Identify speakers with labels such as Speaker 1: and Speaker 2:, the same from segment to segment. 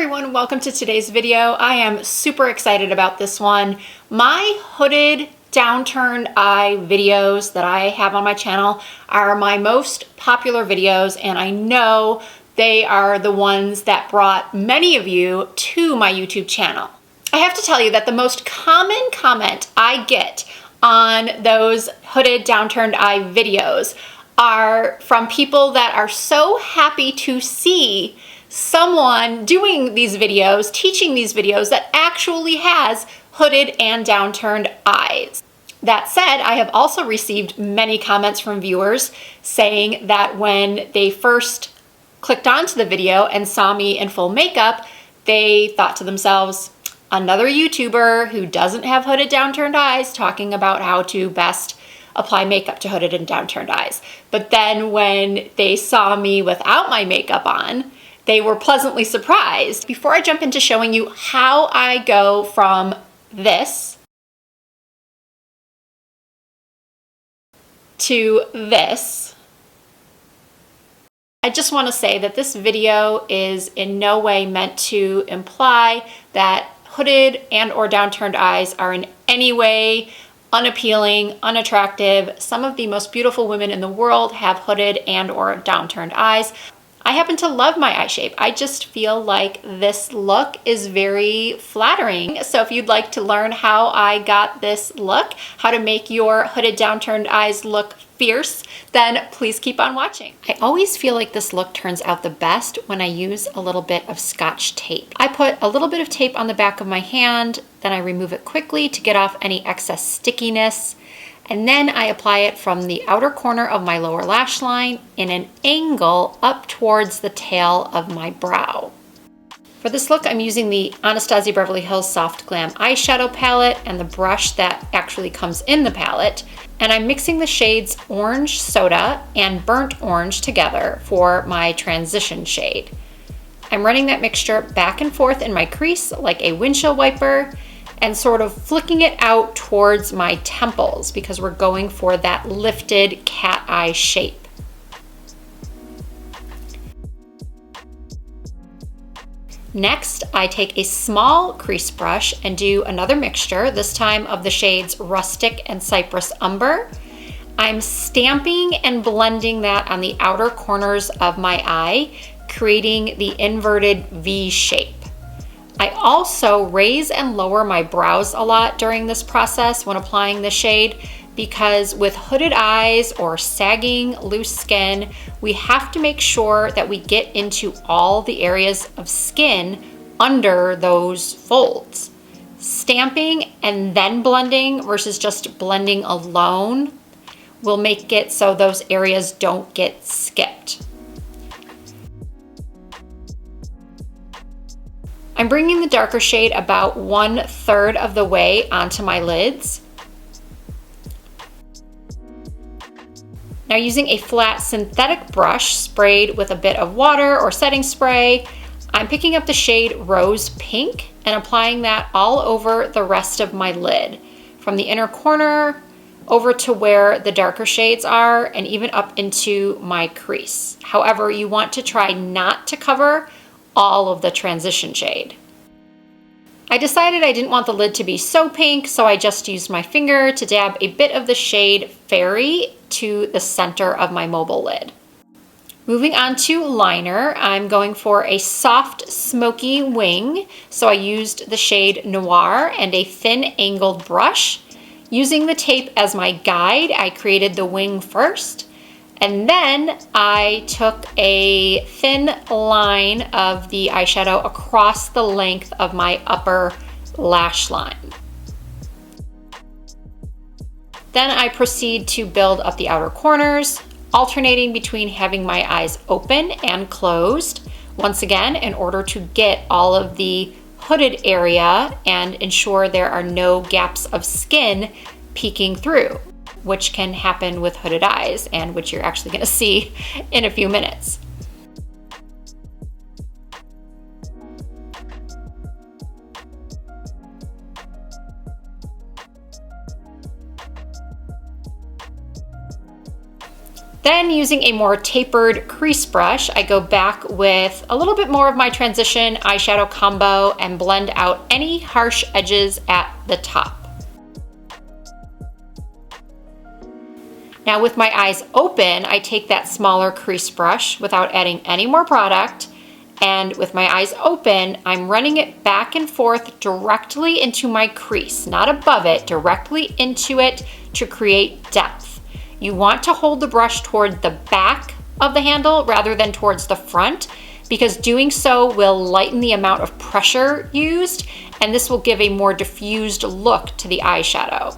Speaker 1: everyone, welcome to today's video. I am super excited about this one. My hooded downturned eye videos that I have on my channel are my most popular videos, and I know they are the ones that brought many of you to my YouTube channel. I have to tell you that the most common comment I get on those hooded downturned eye videos are from people that are so happy to see someone doing these videos, teaching these videos that actually has hooded and downturned eyes. That said, I have also received many comments from viewers saying that when they first clicked onto the video and saw me in full makeup, they thought to themselves, another YouTuber who doesn't have hooded downturned eyes talking about how to best apply makeup to hooded and downturned eyes. But then when they saw me without my makeup on, they were pleasantly surprised. Before I jump into showing you how I go from this to this, I just want to say that this video is in no way meant to imply that hooded and or downturned eyes are in any way unappealing, unattractive. Some of the most beautiful women in the world have hooded and or downturned eyes. I happen to love my eye shape. I just feel like this look is very flattering. So if you'd like to learn how I got this look, how to make your hooded downturned eyes look fierce, then please keep on watching. I always feel like this look turns out the best when I use a little bit of Scotch tape. I put a little bit of tape on the back of my hand, then I remove it quickly to get off any excess stickiness. And then I apply it from the outer corner of my lower lash line in an angle up towards the tail of my brow. For this look, I'm using the Anastasia Beverly Hills Soft Glam eyeshadow palette and the brush that actually comes in the palette. And I'm mixing the shades Orange Soda and Burnt Orange together for my transition shade. I'm running that mixture back and forth in my crease like a windshield wiper, and sort of flicking it out towards my temples because we're going for that lifted cat eye shape. Next, I take a small crease brush and do another mixture, this time of the shades Rustic and Cypress Umber. I'm stamping and blending that on the outer corners of my eye, creating the inverted V shape. I also raise and lower my brows a lot during this process when applying the shade because with hooded eyes or sagging loose skin, we have to make sure that we get into all the areas of skin under those folds. Stamping and then blending versus just blending alone will make it so those areas don't get skipped. I'm bringing the darker shade about 1/3 of the way onto my lids. Now using a flat synthetic brush sprayed with a bit of water or setting spray, I'm picking up the shade Rose Pink and applying that all over the rest of my lid, from the inner corner over to where the darker shades are and even up into my crease. However, you want to try not to cover all of the transition shade. I decided I didn't want the lid to be so pink, so I just used my finger to dab a bit of the shade Fairy to the center of my mobile lid. Moving on to liner, I'm going for a soft smoky wing, so I used the shade Noir and a thin angled brush. Using the tape as my guide, I created the wing first. And then I took a thin line of the eyeshadow across the length of my upper lash line. Then I proceed to build up the outer corners, alternating between having my eyes open and closed, once again, in order to get all of the hooded area and ensure there are no gaps of skin peeking through, which can happen with hooded eyes and which you're actually going to see in a few minutes. Then using a more tapered crease brush, I go back with a little bit more of my transition eyeshadow combo and blend out any harsh edges at the top. Now with my eyes open, I take that smaller crease brush without adding any more product, and with my eyes open, I'm running it back and forth directly into my crease, not above it, directly into it to create depth. You want to hold the brush toward the back of the handle rather than towards the front, because doing so will lighten the amount of pressure used, and this will give a more diffused look to the eyeshadow.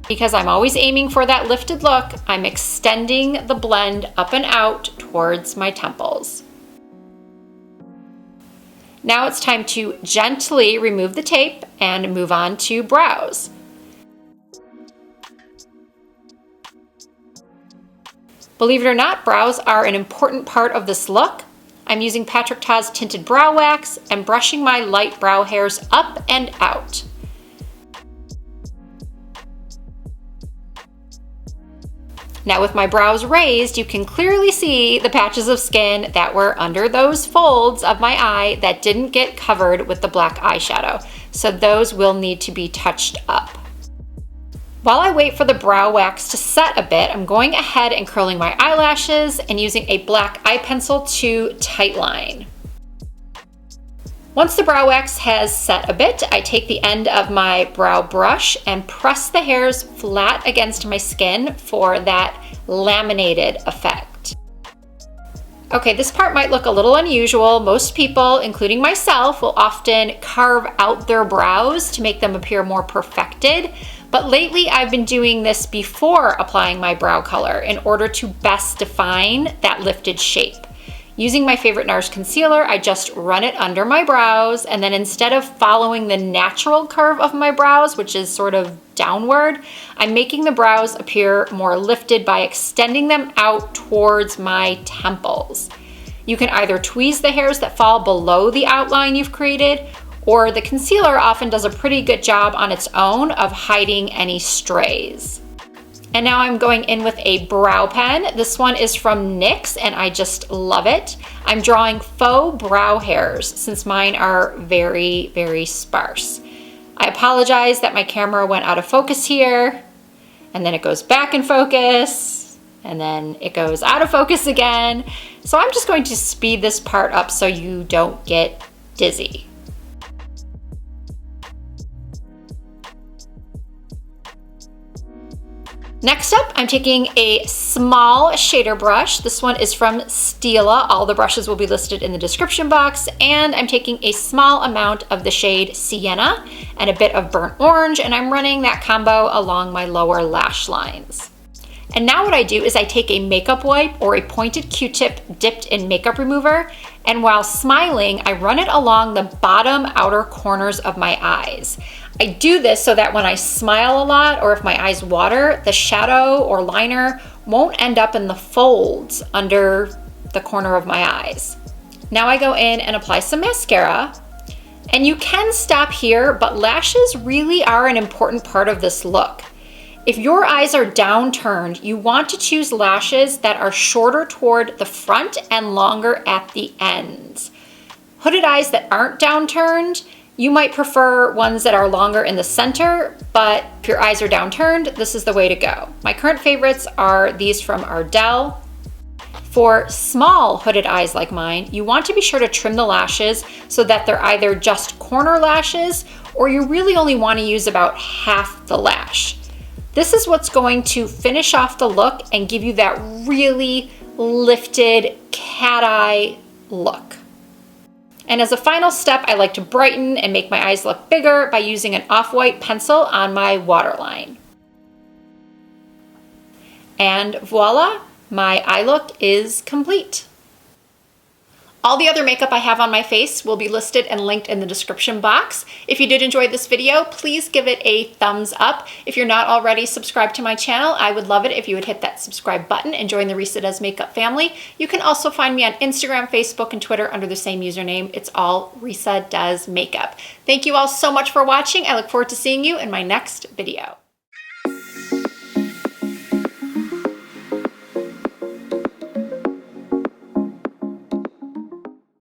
Speaker 1: Because I'm always aiming for that lifted look, I'm extending the blend up and out towards my temples. Now it's time to gently remove the tape and move on to brows. Believe it or not, brows are an important part of this look. I'm using Patrick Ta's Tinted Brow Wax and brushing my light brow hairs up and out. Now with my brows raised, you can clearly see the patches of skin that were under those folds of my eye that didn't get covered with the black eyeshadow. So those will need to be touched up. While I wait for the brow wax to set a bit, I'm going ahead and curling my eyelashes and using a black eye pencil to tightline. Once the brow wax has set a bit, I take the end of my brow brush and press the hairs flat against my skin for that laminated effect. Okay, this part might look a little unusual. Most people, including myself, will often carve out their brows to make them appear more perfected. But lately I've been doing this before applying my brow color in order to best define that lifted shape. Using my favorite NARS concealer, I just run it under my brows, and then instead of following the natural curve of my brows, which is sort of downward, I'm making the brows appear more lifted by extending them out towards my temples. You can either tweeze the hairs that fall below the outline you've created, or the concealer often does a pretty good job on its own of hiding any strays. And now I'm going in with a brow pen. This one is from NYX and I just love it. I'm drawing faux brow hairs since mine are very, very sparse. I apologize that my camera went out of focus here, and then it goes back in focus, and then it goes out of focus again. So I'm just going to speed this part up so you don't get dizzy. Next up, I'm taking a small shader brush. This one is from Stila. All the brushes will be listed in the description box. And I'm taking a small amount of the shade Sienna and a bit of burnt orange, and I'm running that combo along my lower lash lines. And now what I do is I take a makeup wipe or a pointed Q-tip dipped in makeup remover, and while smiling, I run it along the bottom outer corners of my eyes. I do this so that when I smile a lot or if my eyes water, the shadow or liner won't end up in the folds under the corner of my eyes. Now I go in and apply some mascara, and you can stop here, but lashes really are an important part of this look. If your eyes are downturned, you want to choose lashes that are shorter toward the front and longer at the ends. Hooded eyes that aren't downturned, you might prefer ones that are longer in the center, but if your eyes are downturned, this is the way to go. My current favorites are these from Ardell. For small hooded eyes like mine, you want to be sure to trim the lashes so that they're either just corner lashes or you really only want to use about half the lash. This is what's going to finish off the look and give you that really lifted cat eye look. And as a final step, I like to brighten and make my eyes look bigger by using an off-white pencil on my waterline. And voila, my eye look is complete. All the other makeup I have on my face will be listed and linked in the description box. If you did enjoy this video, please give it a thumbs up. If you're not already subscribed to my channel, I would love it if you would hit that subscribe button and join the Risa Does Makeup family. You can also find me on Instagram, Facebook, and Twitter under the same username. It's all Risa Does Makeup. Thank you all so much for watching. I look forward to seeing you in my next video.